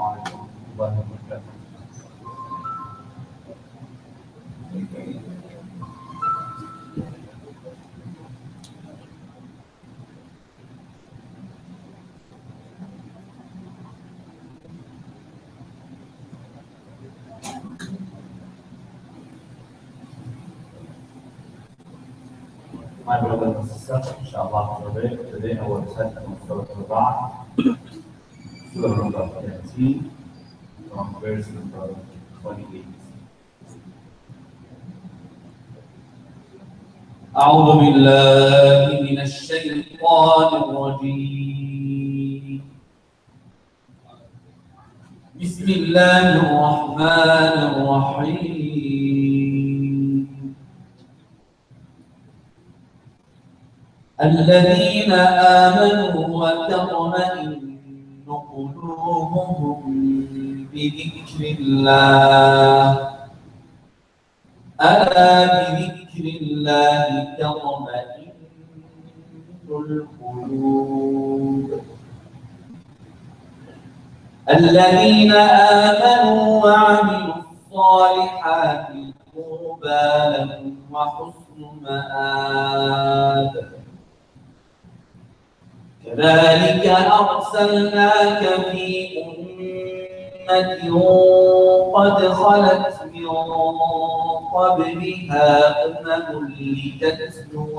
عليكم ورحمة الله وبركاته. My brothers and sisters, inshallah, today our session is Surah Al-Baqarah, Surah number 13, from verse number 28. أعوذ بالله من الشيطان الرجيم. بسم الله الرحمن الرحيم. الذين آمنوا وتطمئن قلوبهم بذكر الله ألا بذكر الله تطمئن القلوب. الذين آمنوا وعملوا الصالحات طوبى لهم وحسن مآب. كذلك أرسلناك في أمة قد خلت من قبلها أمم لتتلو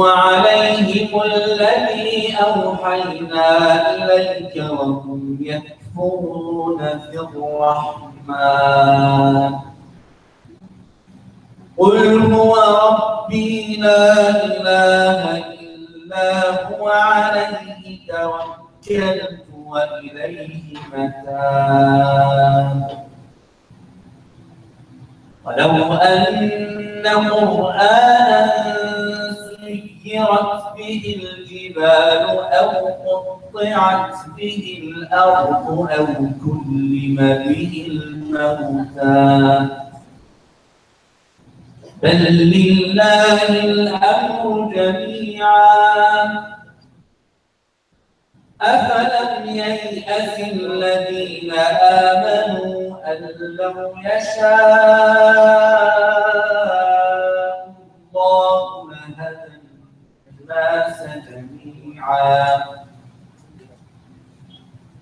عليهم الذي أوحينا إليك وهم يكفرون في الرحمن. قل هو ربي لا إله إلا هو عليه توكلت وإليه متاب. ولو أن قرآنا سيرت به الجبال أو قطعت به الأرض أو كلم به الموتى بل لله الأمر جميعا. أفلم ييأس الذين آمنوا أن لو يشاء الله لهدى الناس جميعا.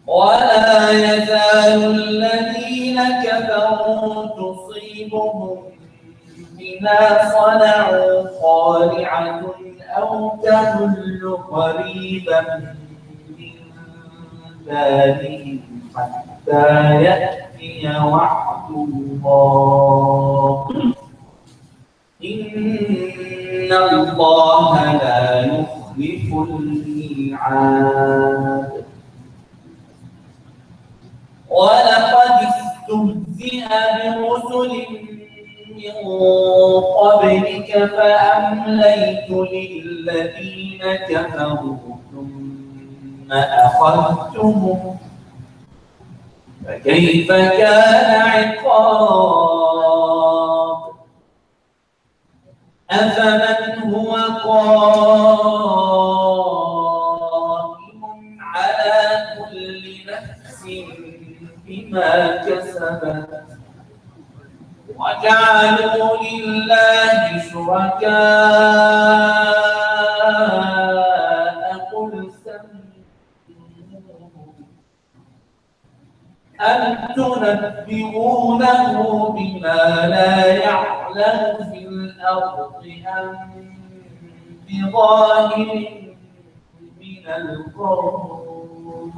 ولا يزال الذين كفروا تصيبهم بما صنعوا خالعة أو تهل قريبا من دارهم حتى يأتي وعد الله إن الله لا يخلف الميعاد. ولقد استهزئ برسل من قبلك فأمليت للذين كفروا ثم أخذتهم فكيف كان عقاب. أفمن هو قائم على كل نفس بما كسبت وجعلوا لله شركاء قل سموهم أم تنبئونه بما لا يعلم في الأرض أم بظاهر من القول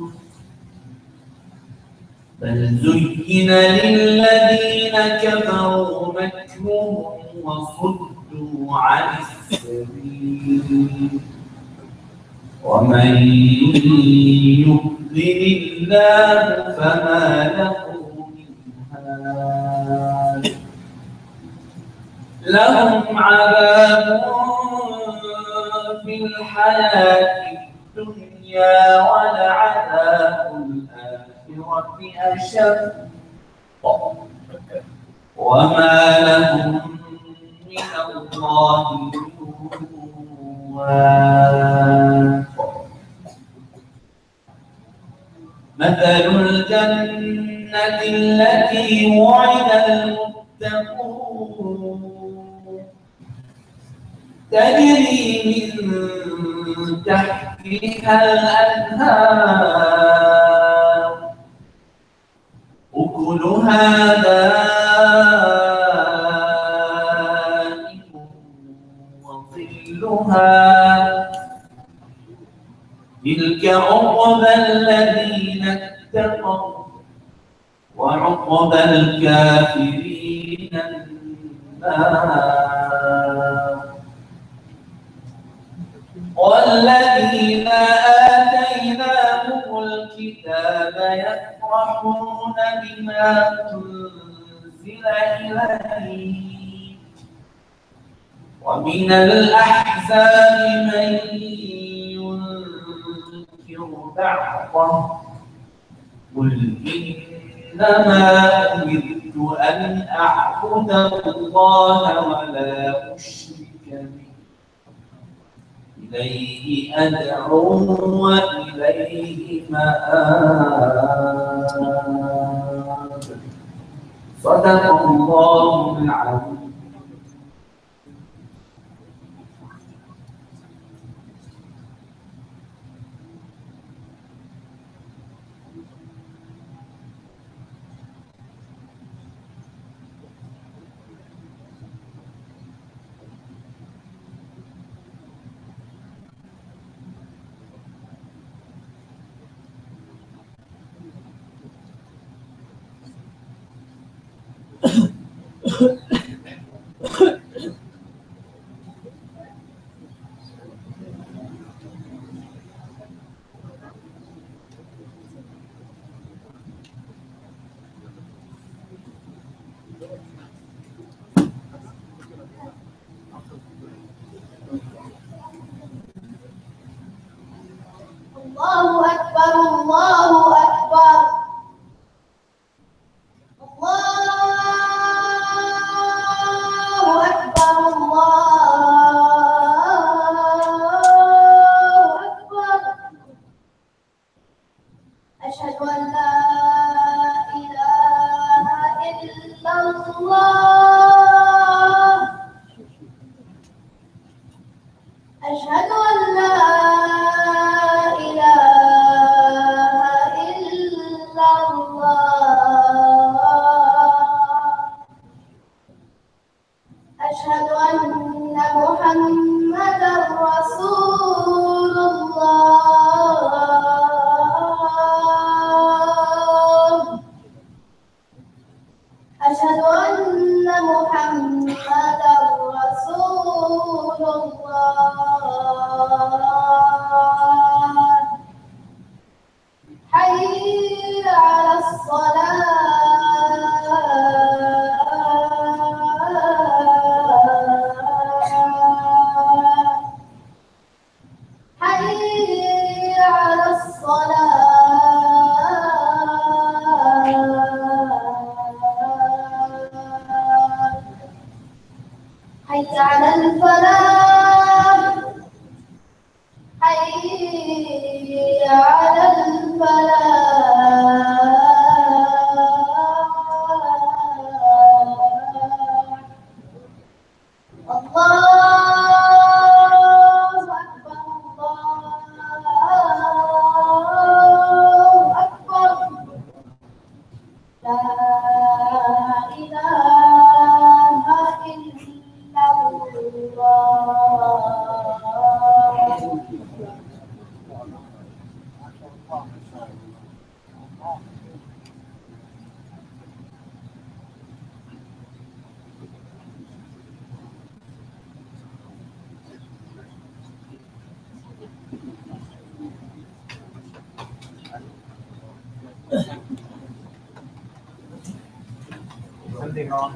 بل زين للذين كفروا مكرهم وصدوا عن السبيل ومن يضلل الله فما له من هاد. لهم عذاب في الحياة الدنيا ولعذاب الآخرة أشد وما لهم من الله من واق. مثل الجنة التي وعد المتقون تجري من تحتها الأنهار أكلها دائم وظلها تلك عقبى الذين اتقوا وعقبى الكافرين النار والذين آتيناهم الكتاب يفرحون بما أنزل إليك ومن الأحزاب من ينكر بعضه قل إنما أمرت أن أعبد الله ولا أشرك به إليه أدعو وإليه مآب صدق الله العظيم. الله أكبر الله أكبر الله أكبر الله أكبر أشهد أن لا إله إلا الله أشهد أن لا أشهد أن محمدا رسول الله أشهد أن محمدا رسول الله حي على حي على الفلاح حي على الفلاح الله أكبر الله أكبر لا إله إلا الله. Something wrong.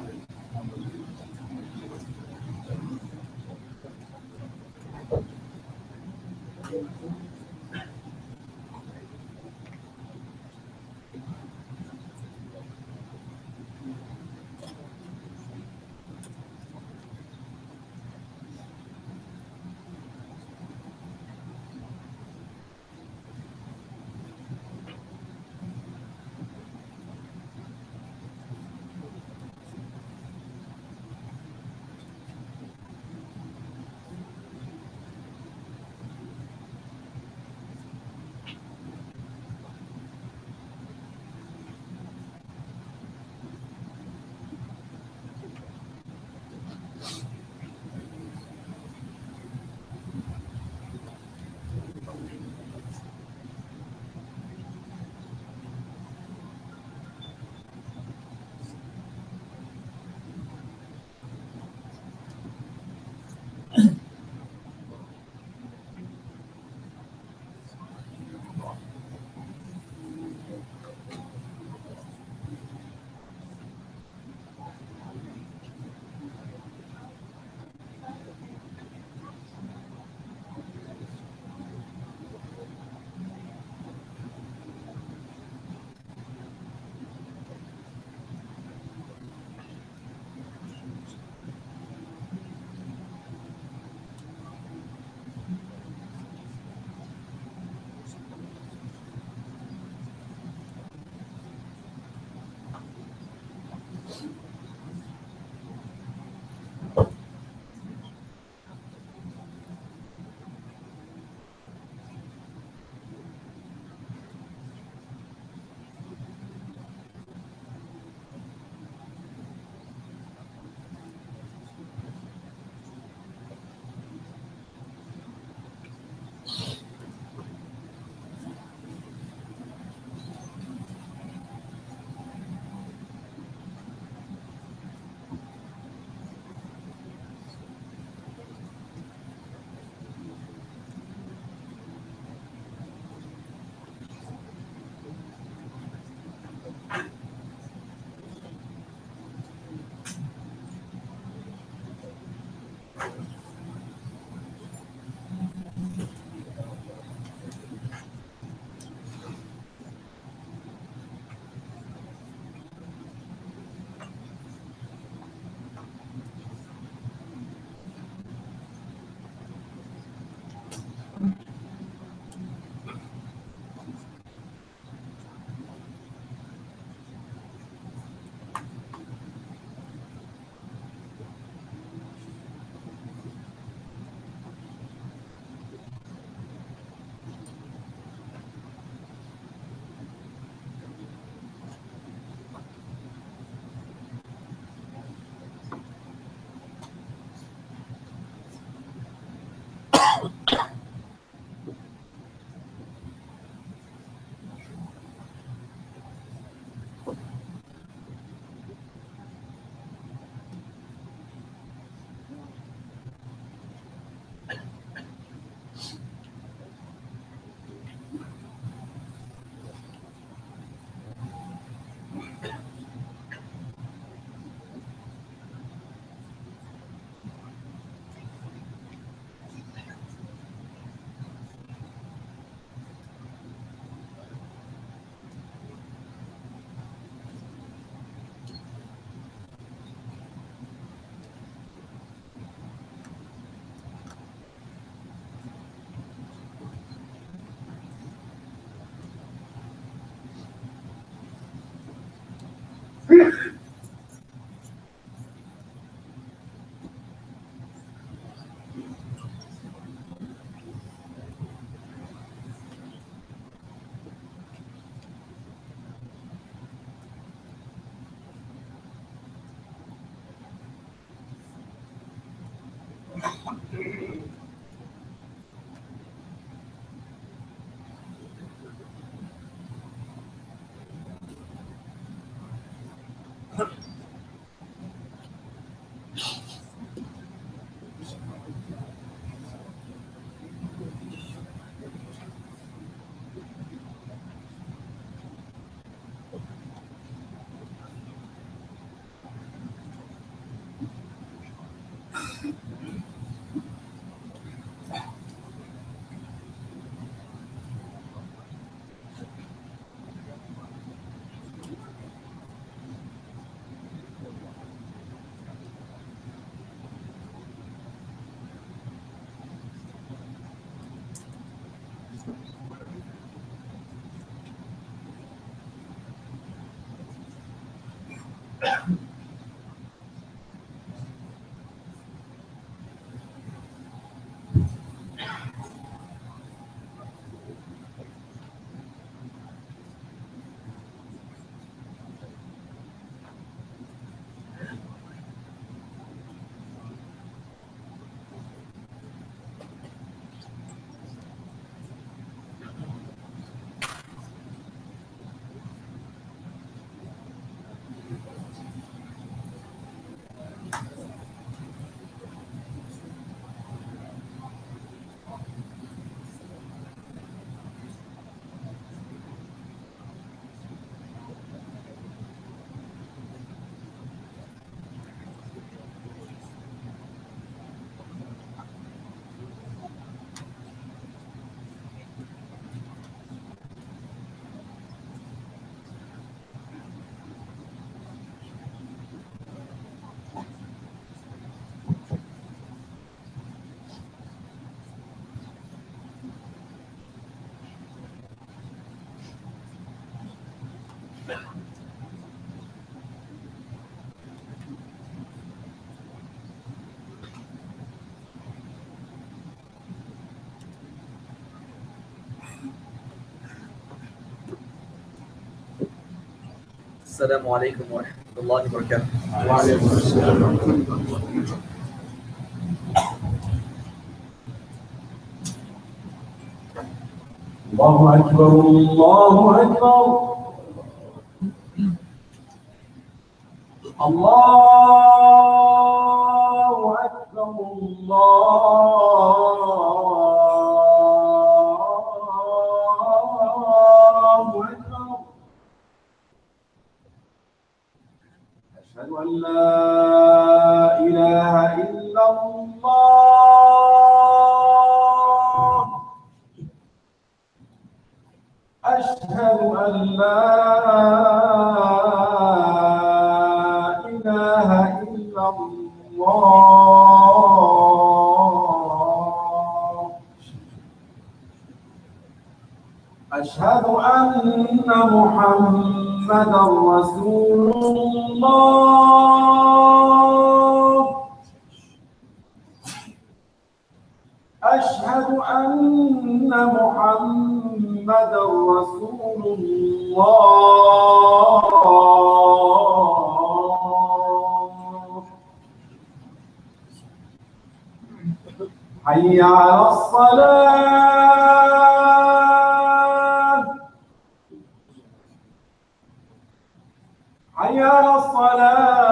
Assalamu alaikum wa rahmatullahi wa barakatuh. الله أكبر الله أكبر الله أكبر الله أكبر أشهد أن لا إله إلا الله أشهد أن لا إله إلا الله أشهد أن محمدا رسول الله أشهد أن محمدا رسول الله حي على الصلاة حي على الصلاة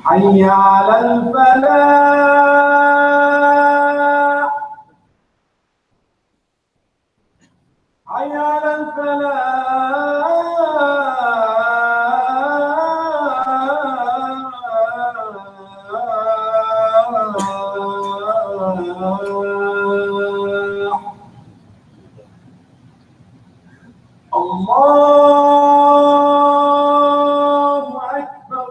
حي على الفلاح حي على الفلاح الله أكبر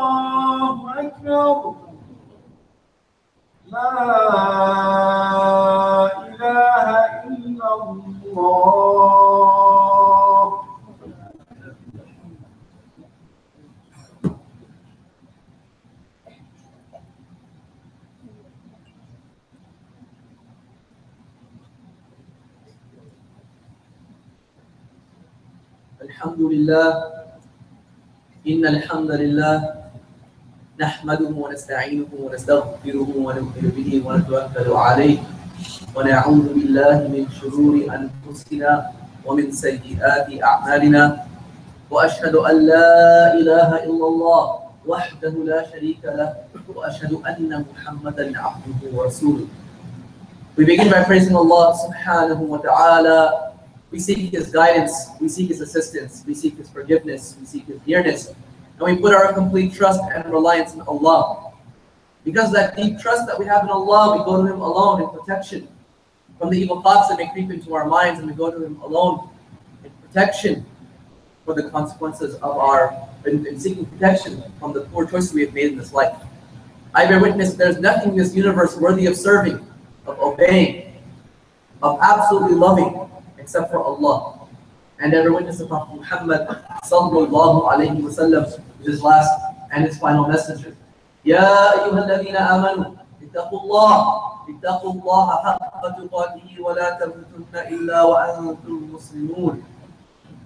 الله أكبر لا إله إلا الله الحمد لله إن الحمد لله نحمده ونستعينه ونستغفره ونؤمن به ونتوكل عليه ونعوذ بالله من شرور أنفسنا ومن سيئات أعمالنا وأشهد أن لا إله إلا الله وحده لا شريك له وأشهد أن محمدا عبده ورسوله. We begin by praising Allah subhanahu wa ta'ala. We seek His guidance, we seek His assistance, we seek His forgiveness, we seek His nearness, and we put our complete trust and reliance in Allah. Because of that deep trust that we have in Allah, we go to Him alone in protection from the evil thoughts that may creep into our minds, and we go to Him alone in protection for the consequences of in seeking protection from the poor choices we have made in this life. I bear witness that there is nothing in this universe worthy of serving, of obeying, of absolutely loving, except for Allah. And every witness of Prophet Muhammad sallallahu alayhi wa sallam, his last and his final messenger. Ya ayyuhalladhina amanu ittaqullaha haqqa tuqatihi wa la tamutunna illa wa antum muslimun.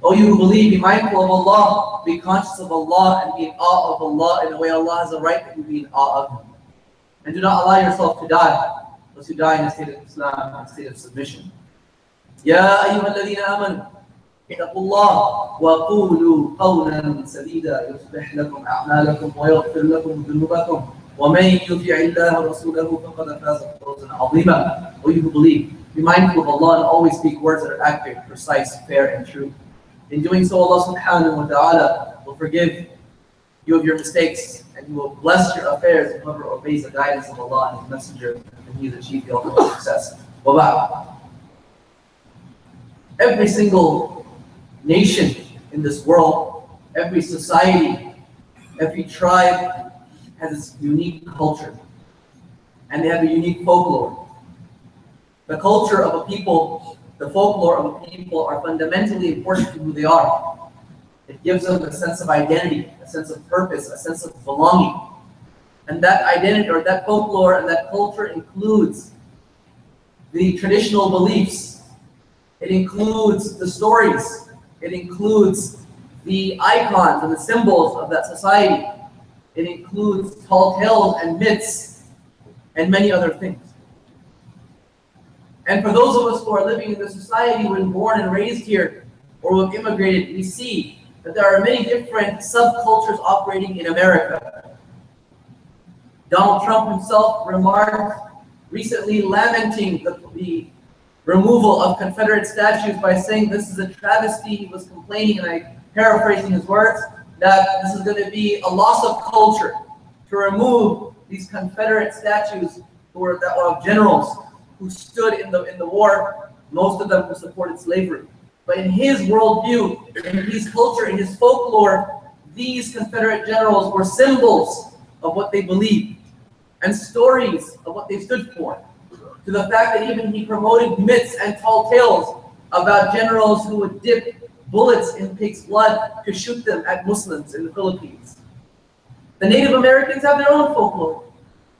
O you who believe, be mindful of Allah, be conscious of Allah, and be in awe of Allah in a way Allah has a right that you be in awe of Him. And do not allow yourself to die, unless you die in a state of Islam, in a state of submission. يا أيها الذين آمنوا اتقوا الله وقولوا قولا سديدا يصلح لكم أعمالكم ويغفر لكم ذنوبكم ومن يطع الله ورسوله فقد فاز فوزا عظيما. O you who believe, be mindful of Allah and always speak words that are accurate, precise, fair, and true. In doing so, Allah subhanahu wa ta'ala will forgive you of your mistakes, and He will bless your affairs and whoever obeys the guidance of Allah and His Messenger, and He has achieved the ultimate success. Wa every single nation in this world, every society, every tribe has its unique culture, and they have a unique folklore. The culture of a people, the folklore of a people are fundamentally important to who they are. It gives them a sense of identity, a sense of purpose, a sense of belonging. And that identity or that folklore and that culture includes the traditional beliefs. It includes the stories. It includes the icons and the symbols of that society. It includes tall tales and myths and many other things. And for those of us who are living in the society when born and raised here or who have immigrated, we see that there are many different subcultures operating in America. Donald Trump himself remarked recently, lamenting the removal of Confederate statues by saying this is a travesty. He was complaining, and I'm paraphrasing his words, that this is going to be a loss of culture to remove these Confederate statues that were of generals who stood in the war, most of them who supported slavery. But in his worldview, in his culture, in his folklore, these Confederate generals were symbols of what they believed and stories of what they stood for. To the fact that even he promoted myths and tall tales about generals who would dip bullets in pigs' blood to shoot them at Muslims in the Philippines. The Native Americans have their own folklore.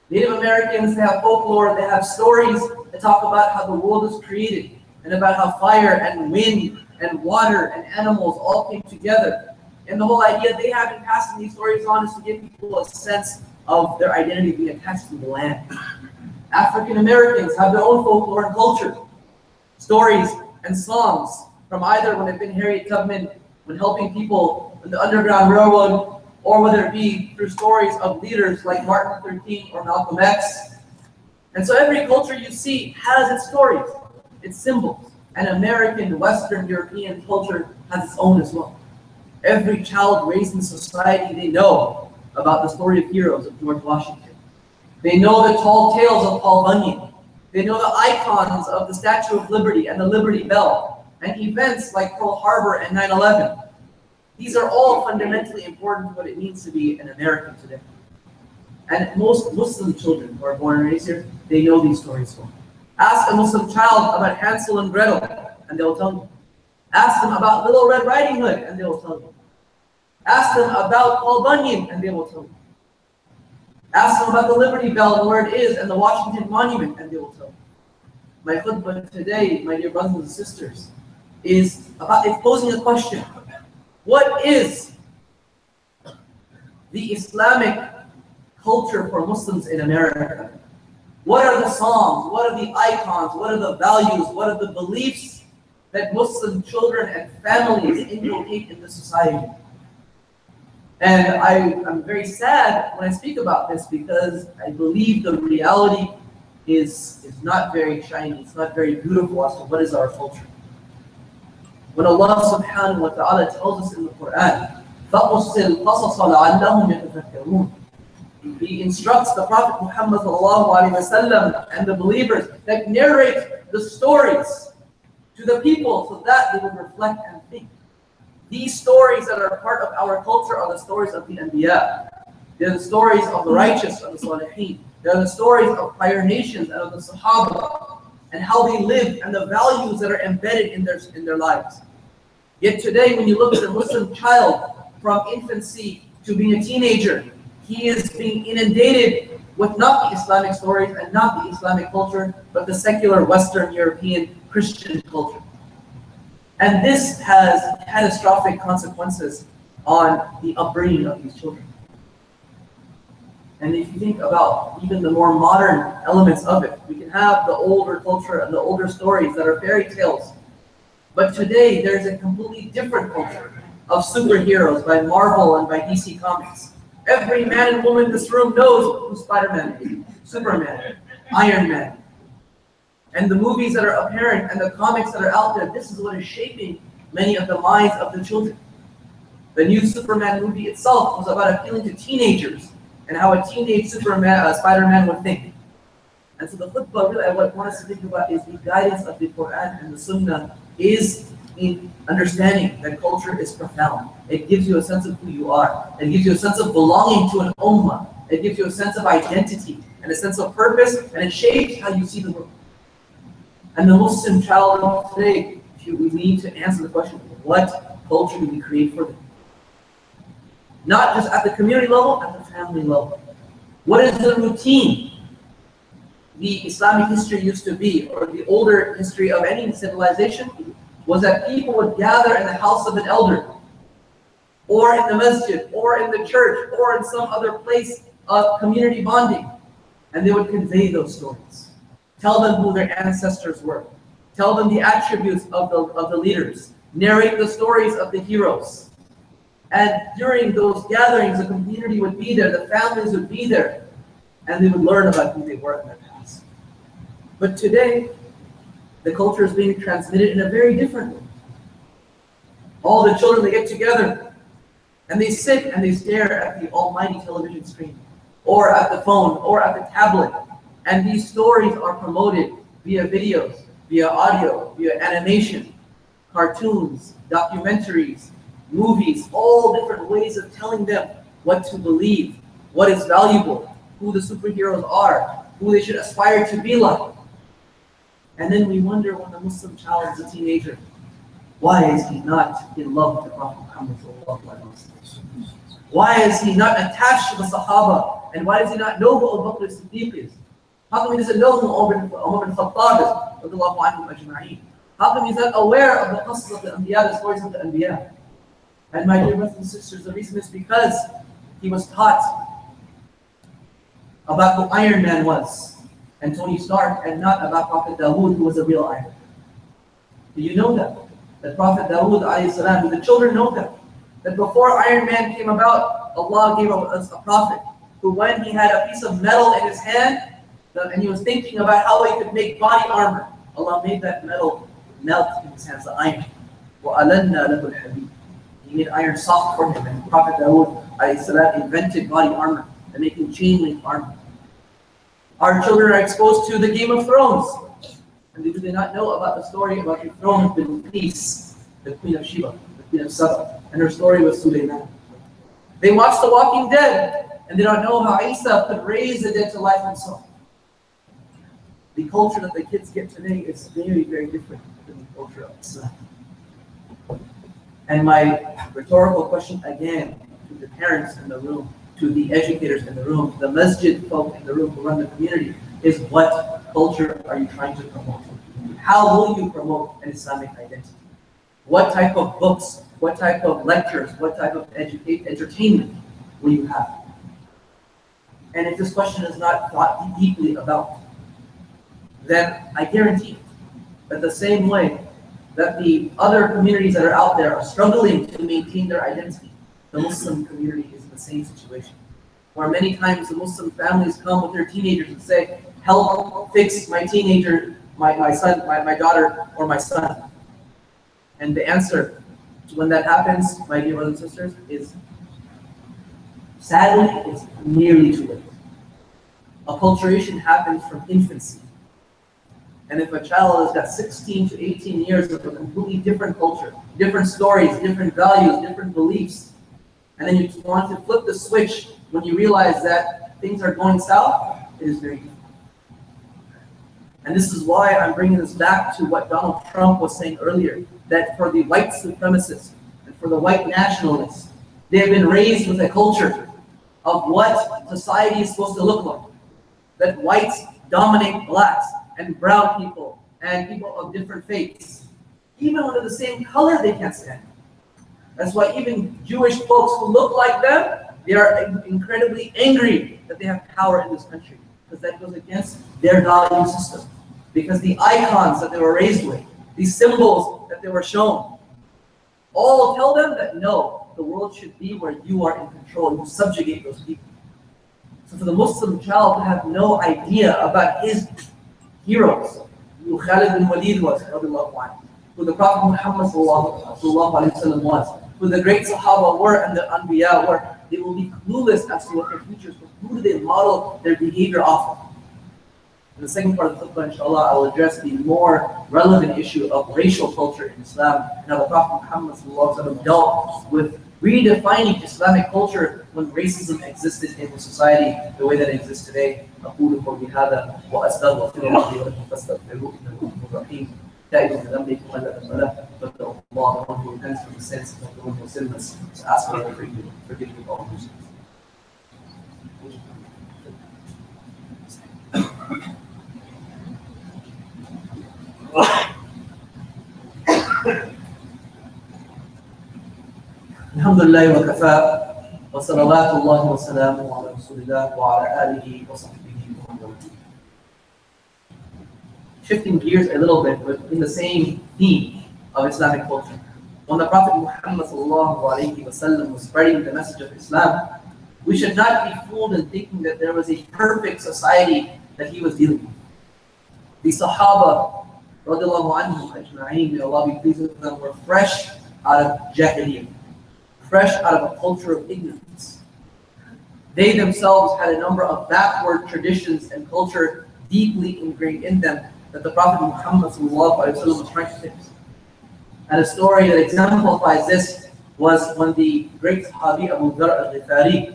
Native Americans, they have folklore, they have stories that talk about how the world was created and about how fire and wind and water and animals all came together. And the whole idea they have in passing these stories on is to give people a sense of their identity being attached to the land. African Americans have their own folklore and culture, stories and songs from either when they've been Harriet Tubman, when helping people in the Underground Railroad, or whether it be through stories of leaders like Martin Luther King or Malcolm X. And so every culture you see has its stories, its symbols. And American, Western, European culture has its own as well. Every child raised in society, they know about the story of heroes of George Washington. They know the tall tales of Paul Bunyan. They know the icons of the Statue of Liberty and the Liberty Bell, and events like Pearl Harbor and 9/11. These are all fundamentally important to what it means to be an American today. And most Muslim children who are born and raised here, they know these stories well. Ask a Muslim child about Hansel and Gretel, and they'll tell you. Ask them about Little Red Riding Hood, and they will tell you. Ask them about Paul Bunyan, and they will tell you. Ask them about the Liberty Bell and where it is, and the Washington Monument, and they will tell you. My khutbah today, my dear brothers and sisters, is posing a question. What is the Islamic culture for Muslims in America? What are the songs? What are the icons? What are the values? What are the beliefs that Muslim children and families inculcate in the society? And I'm very sad when I speak about this because I believe the reality is not very shiny. It's not very beautiful as to what is our culture. When Allah subhanahu wa ta'ala tells us in the Quran, فَقُصِّ الْقَصَصَ لَعَلَّهُمْ يَتَفَكَّرُونَ, He instructs the Prophet Muhammad and the believers that narrate the stories to the people so that they would reflect and think. These stories that are part of our culture are the stories of the Anbiya. They're the stories of the righteous, of the Salihin. They're the stories of prior nations and of the Sahaba and how they lived and the values that are embedded in their lives. Yet today, when you look at a Muslim child from infancy to being a teenager, he is being inundated with not the Islamic stories and not the Islamic culture, but the secular Western European Christian culture. And this has catastrophic consequences on the upbringing of these children. And if you think about even the more modern elements of it, we can have the older culture and the older stories that are fairy tales. But today, there's a completely different culture of superheroes by Marvel and by DC Comics. Every man and woman in this room knows who Spider-Man is, Superman, Iron Man. And the movies that are apparent and the comics that are out there, this is what is shaping many of the minds of the children. The new Superman movie itself was about appealing to teenagers and how a teenage Spider-Man would think. And so the khutbah, really, what I want us to think about is the guidance of the Quran and the Sunnah is in understanding that culture is profound. It gives you a sense of who you are. It gives you a sense of belonging to an ummah. It gives you a sense of identity and a sense of purpose, and it shapes how you see the world. And the Muslim child today, we need to answer the question, what culture do we create for them? Not just at the community level, at the family level. What is the routine the Islamic history used to be, or the older history of any civilization, was that people would gather in the house of an elder, or in the masjid, or in the church, or in some other place of community bonding, and they would convey those stories. Tell them who their ancestors were. Tell them the attributes of the leaders. Narrate the stories of the heroes. And during those gatherings, the community would be there, the families would be there, and they would learn about who they were in their past. But today, the culture is being transmitted in a very different way. All the children, they get together, and they sit and they stare at the almighty television screen, or at the phone, or at the tablet. And these stories are promoted via videos, via audio, via animation, cartoons, documentaries, movies, all different ways of telling them what to believe, what is valuable, who the superheroes are, who they should aspire to be like. And then we wonder, when a Muslim child is a teenager, why is he not in love with the Prophet Muhammad sallallahu alaihi wasallam? Why is he not attached to the Sahaba? And why does he not know who Abu Bakr as-Siddiq is? How come he doesn't know who Umar bin Khattab is? Radiyallahu anhum ajma'in? How come he's not aware of the qasas of the Anbiya, the stories of the Anbiya? And my dear brothers and sisters, the reason is because he was taught about who Iron Man was, and Tony Stark, and not about Prophet Dawood, who was a real Iron Man. Do you know that? That Prophet Dawood alayhi salam, the children know that before Iron Man came about, Allah gave us a prophet who, when he had a piece of metal in his hand, and he was thinking about how he could make body armor, Allah made that metal melt in his hands, the iron. وَأَلَنَّا لَهُ الْحَدِيدِ. He made iron soft for him, and Prophet Dawood alayhi salam invented body armor and making chain link armor. Our children are exposed to the Game of Thrones. And do they not know about the story about the throne of Bilqis, the Queen of Sheba, the Queen of Saba, and her story with Sulaiman? They watch The Walking Dead, and they don't know how Isa could raise the dead to life and so on. The culture that the kids get today is very, very different than the culture of Islam. And my rhetorical question again to the parents in the room, to the educators in the room, to the masjid folk in the room who run the community, is what culture are you trying to promote? How will you promote an Islamic identity? What type of books, what type of lectures, what type of entertainment will you have? And if this question is not thought deeply about, then I guarantee that the same way that the other communities that are out there are struggling to maintain their identity, the Muslim community is in the same situation. Where many times the Muslim families come with their teenagers and say, help fix my teenager, my son, my daughter, or my son. And the answer to when that happens, my dear brothers and sisters, is sadly, it's nearly too late. Acculturation happens from infancy. And if a child has got 16 to 18 years of a completely different culture, different stories, different values, different beliefs, and then you want to flip the switch when you realize that things are going south, it is very difficult. And this is why I'm bringing this back to what Donald Trump was saying earlier, that for the white supremacists and for the white nationalists, they have been raised with a culture of what society is supposed to look like. That whites dominate blacks and brown people and people of different faiths. Even under the same color, they can't stand it. That's why even Jewish folks who look like them, they are incredibly angry that they have power in this country, because that goes against their value system. Because the icons that they were raised with, these symbols that they were shown, all tell them that no, the world should be where you are in control, you subjugate those people. So for the Muslim child to have no idea about his heroes, who Khalid bin Walid was, who the Prophet Muhammad was, who the great Sahaba were and the Anbiya were, they will be clueless as to what their future is. Who do they model their behavior off of? In the second part of the khutbah, inshallah, I will address the more relevant issue of racial culture in Islam and how the Prophet Muhammad dealt with redefining Islamic culture when racism existed in the society the way that it exists today. أقول قولي هذا وأستغفر الله لي ولكم فاستغفروه إنه هو الرحيم. دائما ذنبكم ولا ذنب فاتقوا الله one who repents from the sins and the one who sins to ask for forgiveness of all who sins. الحمد لله وكفى وصلوات الله وسلامه على رسول الله وعلى آله وصحبه ومن والاه. Shifting gears a little bit, but in the same theme of Islamic culture. When the Prophet Muhammad was spreading the message of Islam, we should not be fooled in thinking that there was a perfect society that he was dealing with. The Sahaba, radiallahu anhum ajma'een, may Allah be pleased with them, were fresh out of Jahiliyyah, fresh out of a culture of ignorance. They themselves had a number of backward traditions and culture deeply ingrained in them that the Prophet Muhammad was trying to fix. And a story that exemplifies this was when the great Sahabi Abu Dharr al-Ghifari,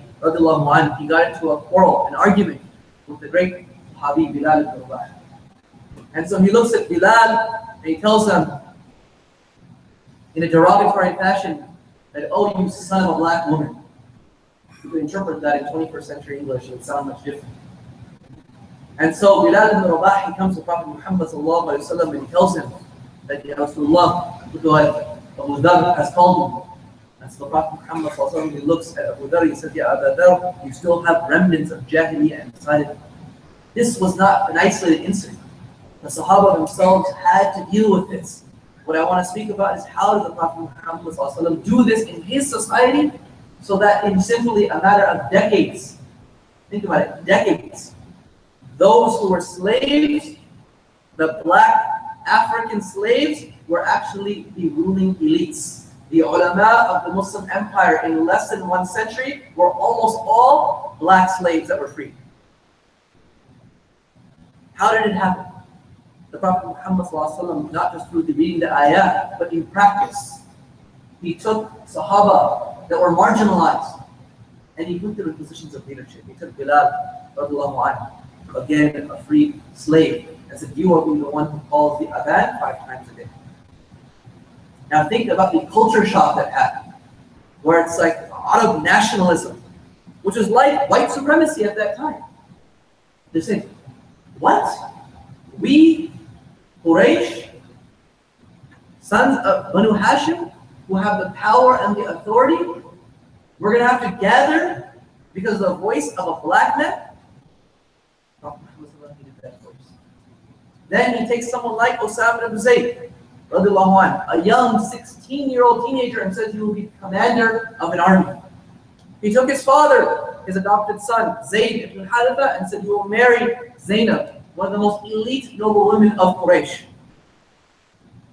he got into a quarrel, an argument with the great Sahabi Bilal ibn Rabah. And so he looks at Bilal and he tells him in a derogatory fashion that, oh, you son of a black woman. You could interpret that in 21st century English, it would sound much different. And so Bilal ibn Rabah, he comes to Prophet Muhammad and he tells him that, Ya Rasulullah, look what Abu Dharr has called him. And so the Prophet Muhammad, he looks at Abu Dharr, he said, Ya Abu Dharr, you still have remnants of Jahiliyyah inside of you. This was not an isolated incident. The Sahaba themselves had to deal with this. What I want to speak about is how did the Prophet Muhammad do this in his society so that in simply a matter of decades, think about it, decades, those who were slaves, the black African slaves, were actually the ruling elites. The ulama of the Muslim empire in less than 1 century were almost all black slaves that were freed. How did it happen? The Prophet Muhammad, not just through the reading the ayat, but in practice, he took Sahaba that were marginalized and he put them in positions of leadership. He took Bilal, again a freed slave, and said, you are the one who calls the adhan 5 times a day. Now think about the culture shock that happened, where it's like Arab nationalism, which was like white supremacy at that time. They're saying, what? We, Quraysh, sons of Banu Hashim, who have the power and the authority, we're going to have to gather because of the voice of a black man? Then he takes someone like Osama ibn Zayd, a young 16-year-old teenager, and says he will be commander of an army. He took his father, his adopted son, Zayd ibn Haritha, and said he will marry Zainab, one of the most elite noble women of Quraysh.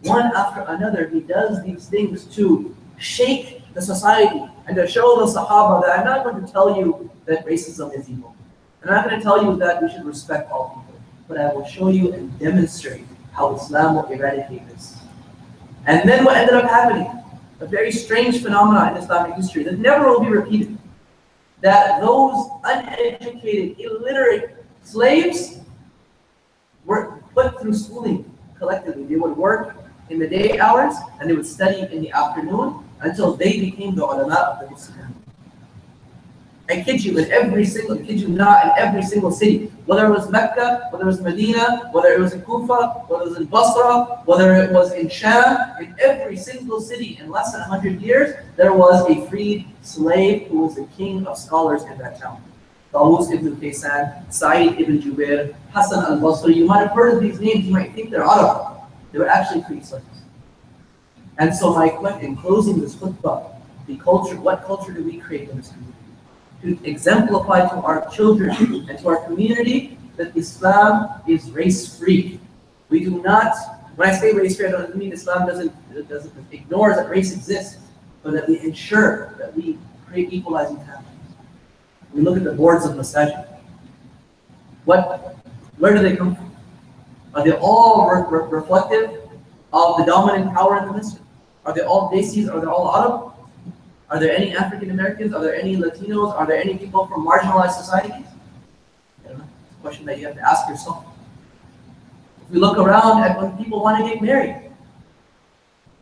One after another, he does these things to shake the society and to show the Sahaba that I'm not going to tell you that racism is evil. I'm not going to tell you that we should respect all people, but I will show you and demonstrate how Islam will eradicate this. And then what ended up happening, a very strange phenomenon in Islamic history that never will be repeated, that those uneducated, illiterate slaves were put through schooling collectively. They would work in the day hours and they would study in the afternoon until they became the ulama of the Muslim. I kid you, in every single city, whether it was Mecca, whether it was Medina, whether it was in Kufa, whether it was in Basra, whether it was in Sham, in every single city in less than 100 years, there was a freed slave who was the king of scholars in that town. Tawus ibn Kaysan, Sa'id ibn Jubair, Hassan al-Basri. You might have heard of these names, you might think they're Arab. They were actually freed slaves. And so my question, in closing this khutbah, the culture, what culture do we create in this community? To exemplify to our children and to our community that Islam is race-free. We do not, when I say race-free, I don't mean Islam doesn't ignore that race exists, but that we ensure that we create equalizing families. We look at the boards of masajid. Where do they come from? Are they all reflective of the dominant power in the masjid? Are they all Desis? Are they all Arab? Are there any African Americans? Are there any Latinos? Are there any people from marginalized societies? I don't know. It's a question that you have to ask yourself. If we look around at when people want to get married,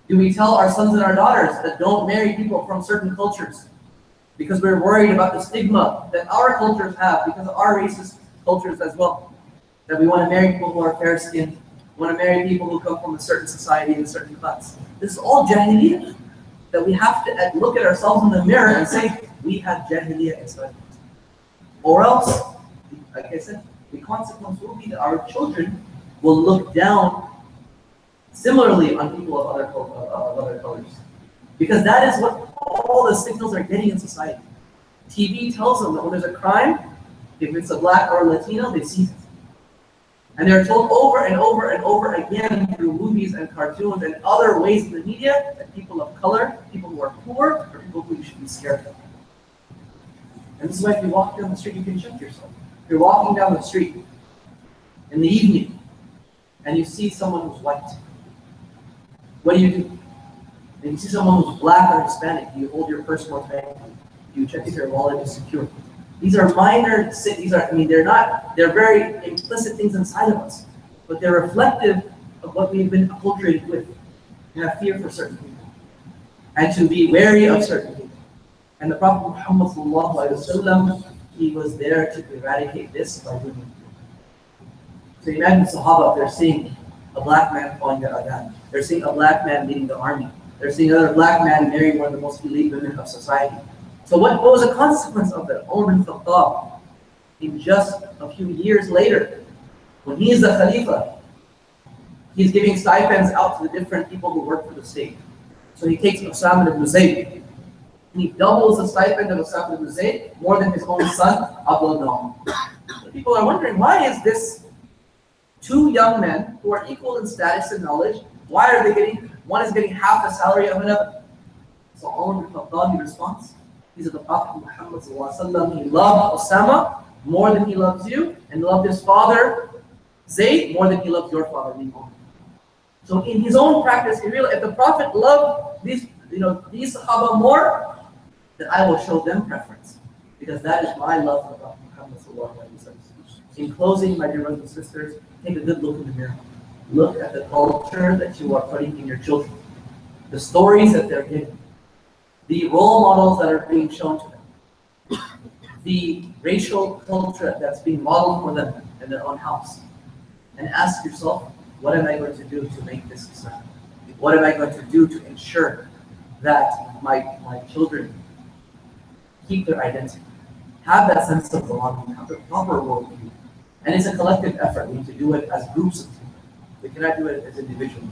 do we tell our sons and our daughters that don't marry people from certain cultures? Because we're worried about the stigma that our cultures have because of our racist cultures as well. That we want to marry people who are fair-skinned, we want to marry people who come from a certain society and a certain class. This is all jahiliyyah. That we have to look at ourselves in the mirror and say, we have jahiliyyah inside us. Or else, like I said, the consequence will be that our children will look down similarly on people of other colors. Because that is what all the signals are getting in society. TV tells them that when there's a crime, if it's a black or a Latino, they see it. And they're told over and over and over again through movies and cartoons and other ways in the media that people of color, people who are poor, are people who you should be scared of. And this is why if you walk down the street, you can check yourself. If you're walking down the street in the evening and you see someone who's white, what do? If you see someone who's black or Hispanic, do you hold your purse more tightly? Do you check if your wallet is secure? These are minor, they're very implicit things inside of us, but they're reflective of what we've been acculturated with. To have fear for certain people, and to be wary of certain people. And the Prophet Muhammad ﷺ, he was there to eradicate this by doing it. So imagine the Sahaba, they're seeing a black man calling the adhan. They're seeing a black man leading the army. They're seeing another black man marrying one of the most elite women of society. So what was a consequence of that? Umar bin Khattab, in just a few years later, when he is the Khalifa, he's giving stipends out to the different people who work for the state. So he takes Osama ibn Zayd, and he doubles the stipend of Osama ibn Zayd more than his own son, Abdullah. So people are wondering, why is this two young men who are equal in status and knowledge, why are they getting, one is getting half the salary of another? So Umar bin Khattab, he responds, he said, the Prophet Muhammad ﷺ, he loved Osama more than he loves you, and loved his father, Zayd, more than he loved your father, Umar. So in his own practice, he realized if the Prophet loved these Sahaba more, then I will show them preference. Because that is my love for the Prophet Muhammad ﷺ. In closing, my dear brothers and sisters, take a good look in the mirror. Look at the culture that you are putting in your children. The stories that they're getting. The role models that are being shown to them. The racial culture that's being modeled for them in their own house. And ask yourself, what am I going to do to make this successful? What am I going to do to ensure that my children keep their identity? Have that sense of belonging, have the proper worldview. And it's a collective effort. We need to do it as groups of people. We cannot do it as individuals.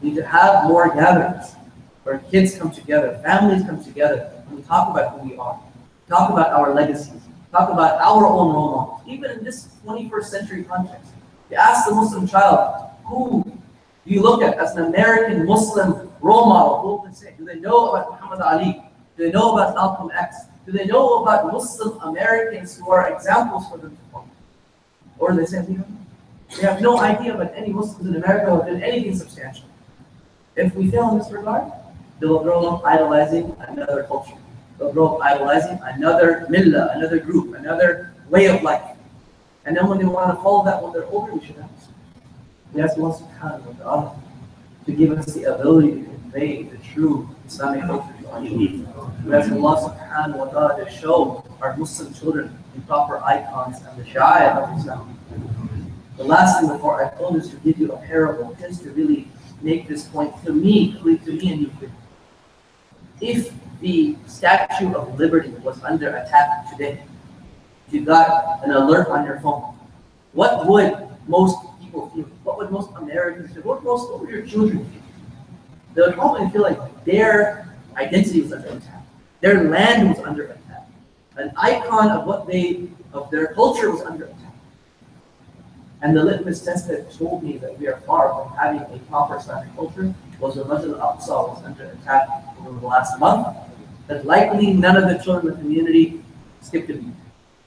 We need to have more gatherings where kids come together, families come together, and we talk about who we are, talk about our legacies, talk about our own role models. Even in this 21st century context, you ask the Muslim child, who do you look at as an American Muslim role model? Who would they say? Do they know about Muhammad Ali? Do they know about Malcolm X? Do they know about Muslim Americans who are examples for them to follow? Or they say, we have no idea about any Muslims in America who have done anything substantial. If we fail in this regard, they will grow up idolizing another culture. They'll grow up idolizing another millah, another group, another way of life. And then when they want to follow that when they're older, we should ask. We ask Allah subhanahu wa ta'ala to give us the ability to convey the true Islamic culture to our children. We ask Allah subhanahu wa ta'ala to show our Muslim children the proper icons and the sha'air of Islam. The last thing before I close is to give you a parable, just to really make this point to me and you clear. If the Statue of Liberty was under attack today, if you got an alert on your phone, what would most people feel? What would most Americans feel? What would your children feel? They would probably feel like their identity was under attack. Their land was under attack. An icon of their culture was under attack. And the litmus test that told me that we are far from having a proper Islamic culture was when Masjid al-Aqsa was under attack over the last month, that likely none of the children in the community skipped a beat.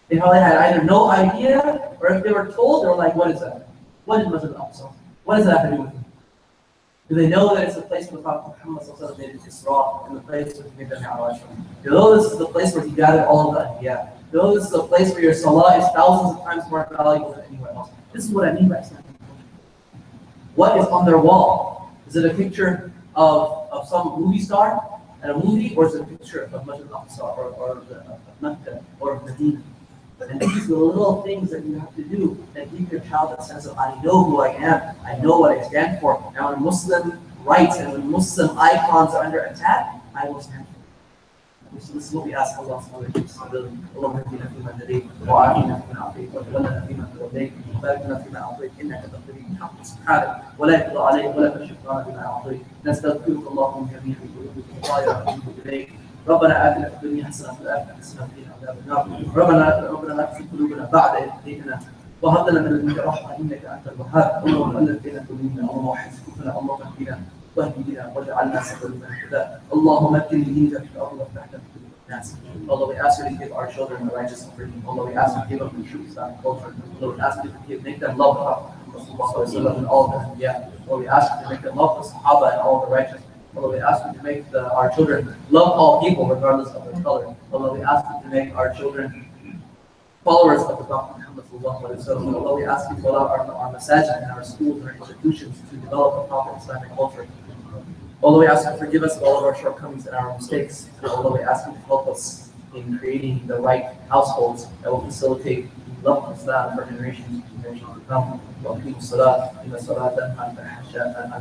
They probably had either no idea, or if they were told, they were like, what is that? What is Masjid al-Aqsa? What does that have to do with it? Do they know that it's the place where the Prophet Muhammad made the Isra and the place where he made the Mi'raj? Do you know this is the place where he gathered all of the Anbiya? Do you know this is the place where your Salah is thousands of times more valuable than anywhere else? This is what I mean by Islamic culture. What is on their wall? Is it a picture of some movie star and a movie, or is it a picture of Masjid al-Aqsa or of Mecca or of Medina? And these are the little things that you have to do that give your child a sense of, I know who I am, I know what I stand for. And when Muslim rights and when Muslim icons are under attack, I will stand for them. So this is what we ask Allah subhanahu wa ta'ala. اللهم اهدنا فيمن هديت وعافنا فيمن عافيت وتولنا فيمن توليت وبارك لنا فيما اعطيت انك تقضي بالحق سبحانك ولا يقضى عليك ولا تشرك لنا بما اعطيت نستغفرك اللهم جميع ذنوبك وخطايا ونتوب اليك ربنا آتنا في الدنيا حسنة وفي الآخرة حسنة وقنا عذاب النار ربنا لا تزغ قلوبنا بعد إذ هديتنا وهب لنا من لدنك رحمة إنك أنت الوهاب اللهم ألف بين قلوبنا اللهم وحد صفوفنا اللهم اهدنا واهد بنا واجعلنا سببا للهدى اللهم مكن دينك في الأرض وافتح لنا في الناس. Although we ask you to give our children the righteous upbringing, although we ask you to give them the true Islamic culture, although we ask you to make them love Prophet and all of them, although we ask you to make them love the Sahaba and all the righteous. Although we ask you to make our children love all people regardless of their color. Although we ask you to make our children followers of the Prophet Muhammad sallallahu alaihi wasallam. Although we ask you to allow our masajid and our schools and our institutions to develop a proper Islamic culture. Although we ask you to forgive us of all of our shortcomings and our mistakes. Although we ask you to help us in creating the right households that will facilitate the love of Islam for generations to come. وأقيموا الصلاة إن الصلاة تنهى عن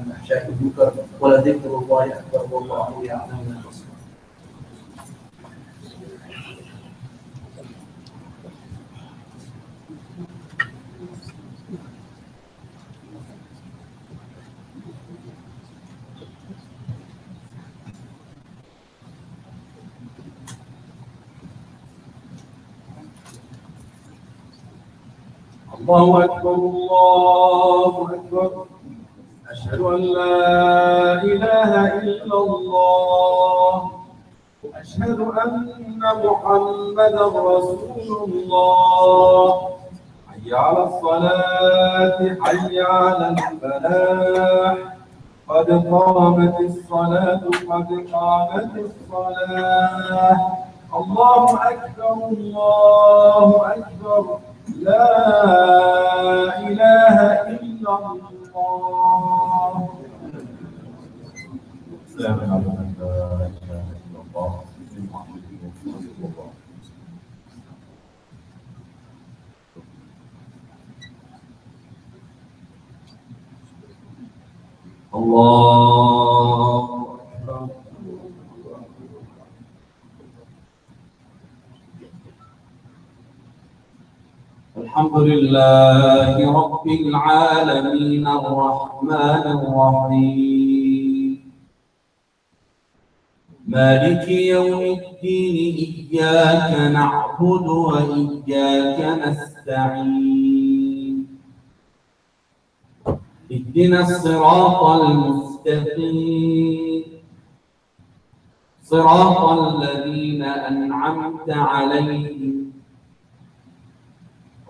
الفحشاء والمنكر ولذكر الله أكبر والله يعلم ما تصنعون. الله أكبر الله أكبر أشهد أن لا إله إلا الله أشهد أن محمدا رسول الله حي على الصلاة حي على الفلاح قد قامت الصلاة قد قامت الصلاة الله أكبر الله أكبر لا إله إلا الله. السلام عليكم لا إله إلا الله. الله أكبر. الحمد لله رب العالمين الرحمن الرحيم مالك يوم الدين إياك نعبد وإياك نستعين اهدنا الصراط المستقيم صراط الذين أنعمت عليهم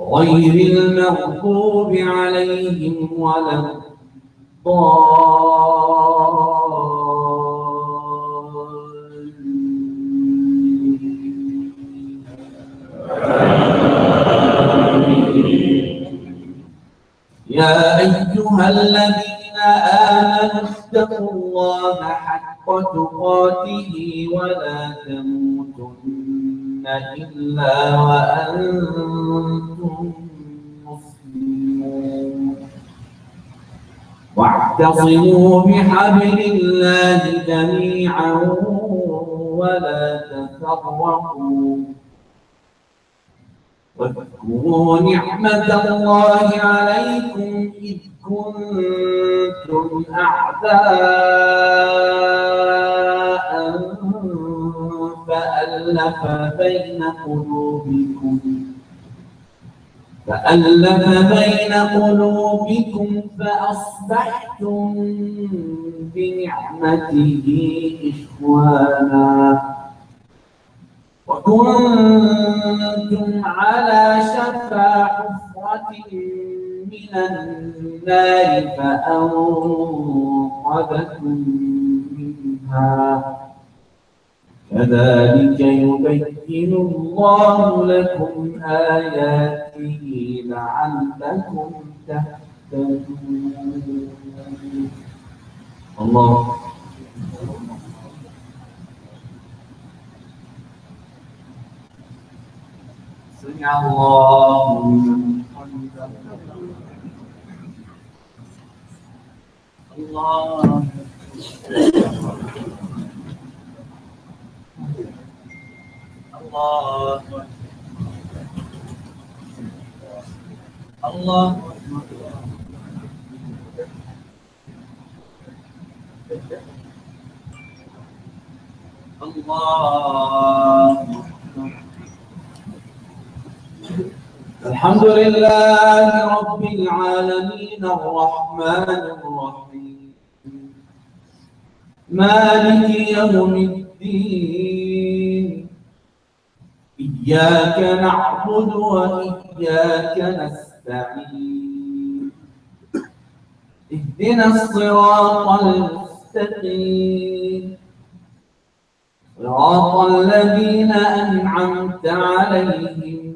غير المغضوب عليهم ولا الضالين. يا أيها الذين آمنوا اتقوا الله حق تقاته ولا تموتن إلا وأنتم مسلمون واعتصموا بحبل الله جميعا ولا تفرقوا واذكروا نعمة الله عليكم إذ كنتم أعداء فألف بين قلوبكم فأصبحتم بنعمته إخوانا وكنتم على شفا حفرة من النار فأنقذكم أخرجكم منها كذلك يبين الله لكم آياته لعلكم تهتدون. الله. سمع الله لمن حمده. الله. الله. الله. الله. الحمد لله رب العالمين الرحمن الرحيم مالك يوم الدين إياك نعبد وإياك نستعين اهدنا الصراط المستقيم صراط الذين أنعمت عليهم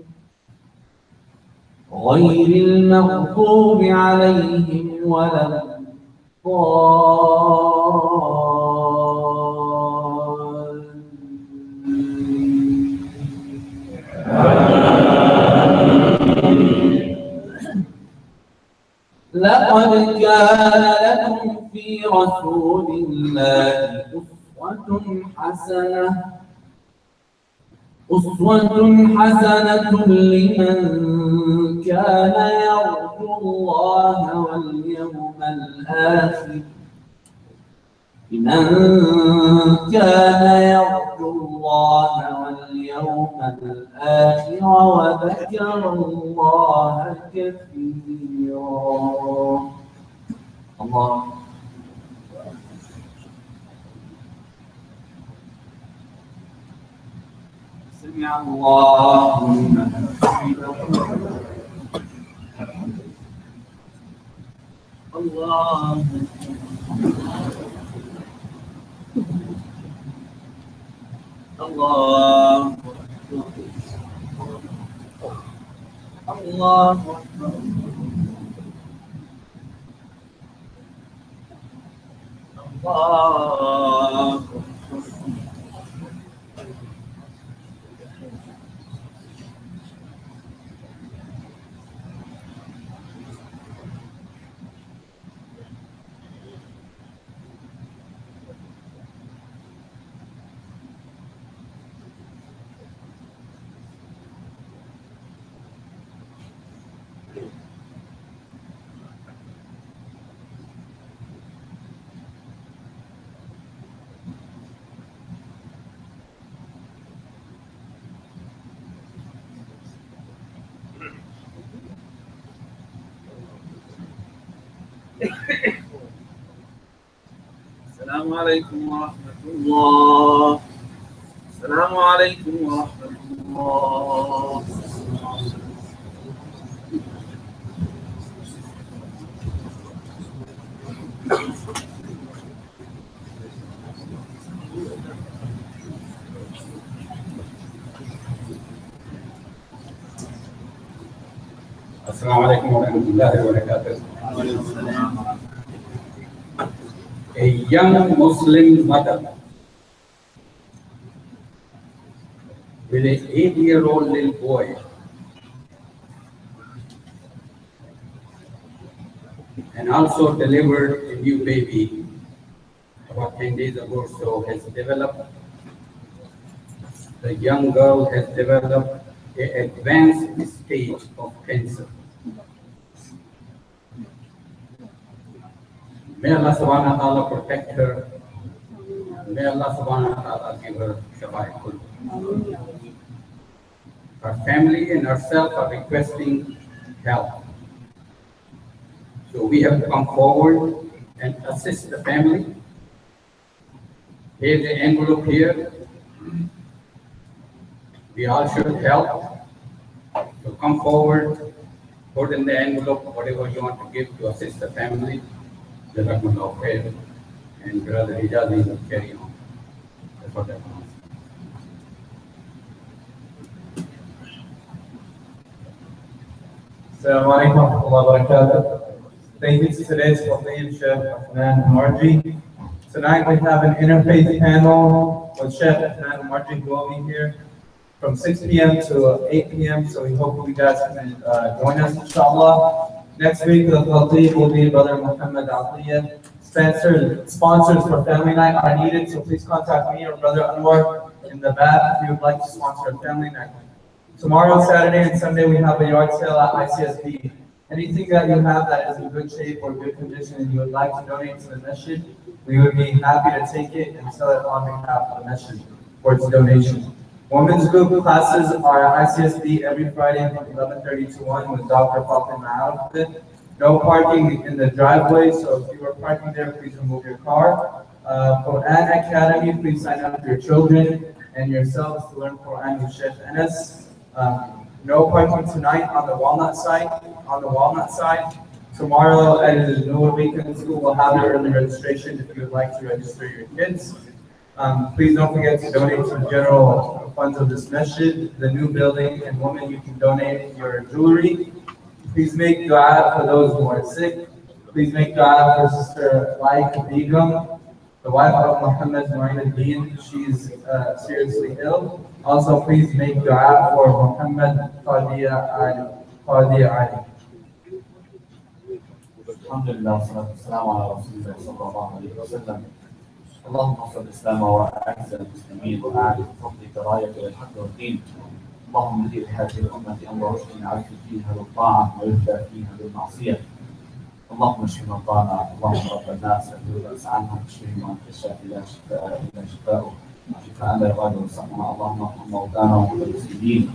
غير المغضوب عليهم ولا الضالين. لقد كان لكم في رسول الله أسوة حسنة لمن كان يرجو الله واليوم الآخر وذكر الله كثيرا. الله. سمع الله لمن حمده. الله. الله. الله. الله. السلام عليكم ورحمة الله. السلام عليكم ورحمة الله. السلام عليكم ورحمة الله وبركاته. A young Muslim mother with an 8-year-old little boy and also delivered a new baby about 10 days ago or so has developed, the young girl has developed an advanced stage of cancer. May Allah subhanahu wa ta'ala protect her. May Allah subhanahu wa ta'ala give her shafa'i. Her family and herself are requesting help. So we have to come forward and assist the family. Here's the envelope here. We all should help. So come forward, put in the envelope whatever you want to give to assist the family. and Brother Hijazi will carry on. That's what I promise. Assalamu alaikum wa rahmatullahi wa barakatuh. Thank you to today's Khatib, Sheikh Uthman Marji. Tonight we have an interfaith panel with Sheikh Uthman Marji who will be here from 6 p.m. to 8 p.m. So we hope you guys can join us, inshallah. Next week, the Khatib will be Brother Mohammed Hija. Sponsors for family night are needed, so please contact me or Brother Anwar in the back if you would like to sponsor a family night. Tomorrow, Saturday, and Sunday, we have a yard sale at ICSB. Anything that you have that is in good shape or good condition and you would like to donate to the masjid, we would be happy to take it and sell it on behalf of the masjid for its donation. Women's group classes are at ICSB every Friday from 11:30 to 1 with Dr. Fatima outfit. No parking in the driveway, so if you are parking there, please remove your car. Quran Academy, please sign up for your children and yourselves to learn Quran with Sheikh Anas. No parking tonight on the Walnut side. Tomorrow at the Noor Weekend School, we'll have your early registration if you would like to register your kids. Please don't forget to donate to the general funds of this masjid, the new building, and women, you can donate your jewelry. Please make dua for those who are sick. Please make dua for Sister Laika Begum, the wife of Muhammad Hija. She's seriously ill. Also, please make dua for Muhammad Hija. Alhamdulillah, wassalamu ala rasulillah sallallahu alayhi wa sallam. اللهم انصر الاسلام واعز المسلمين واعلي بفضلك رايه الحق والدين. اللهم اهد هذه الامه امر رشد يعز فيها بالطاعه ويهدى فيها بالمعصيه. اللهم اشف مرضانا، اللهم رب الناس اذهب الباس عنهم اشفهم وانت الشافي لا شفاء الا شفاؤك، شفاء لا يغادر سقما. اللهم ارحم موتانا وموتى المسلمين،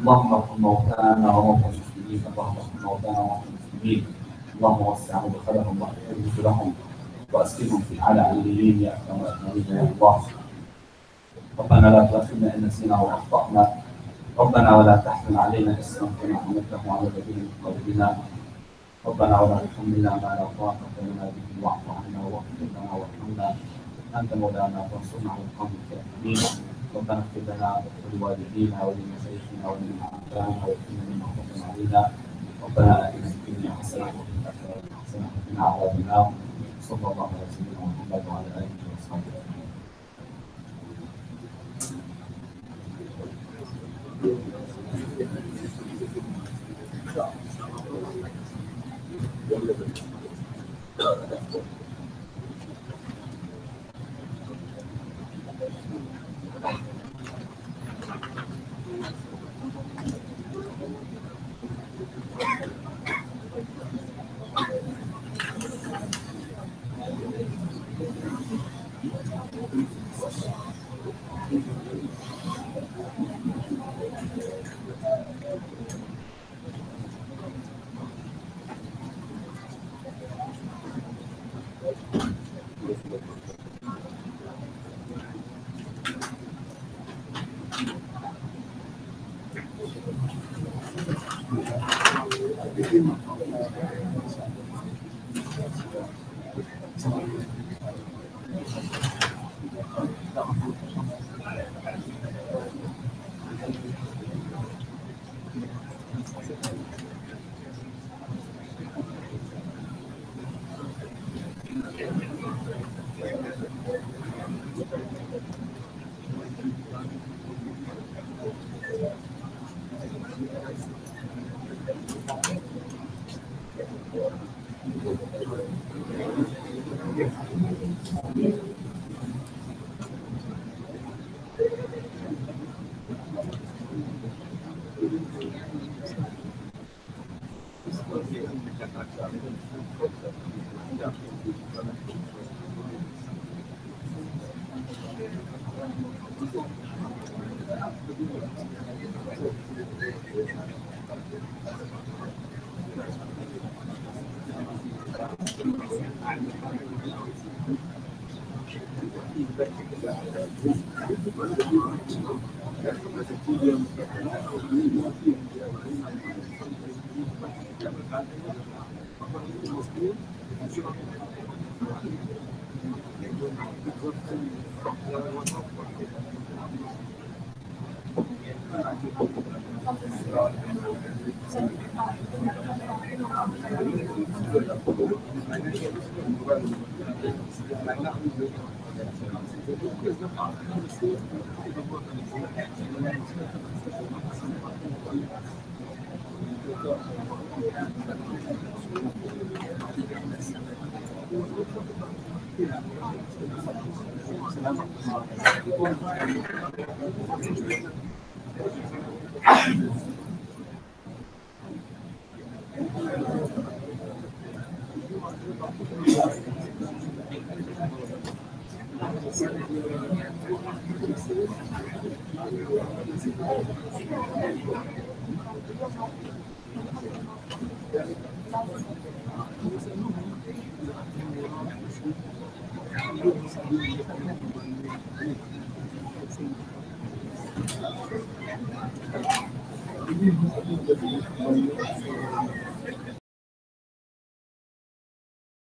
اللهم ارحم موتانا وموتى المسلمين، اللهم ارحم موتانا وموتى المسلمين. اللهم وسع مدخلهم واحفظ نزلهم واسكنهم في اعلى عليين يا اكرم الاكرمين يا الله. ربنا لا تؤاخذنا ان نسينا واخطانا، ربنا ولا تحمل علينا اسرا كما حملته على الذين من قبلنا، ربنا ولا تحملنا ما لا طاقه لنا به واعف عنا واغفر لنا وارحمنا انت مولانا وانصرنا على القوم الكافرين. ربنا اغفر لنا ولوالدينا ولمشايخنا ولمعلمنا وكلنا ممن حكم علينا. ربنا اتنا في الدنيا حسنه وفي الاخره حسنه وقنا عذاب النار. صلى الله على سيدنا محمد وعلى اله وصحبه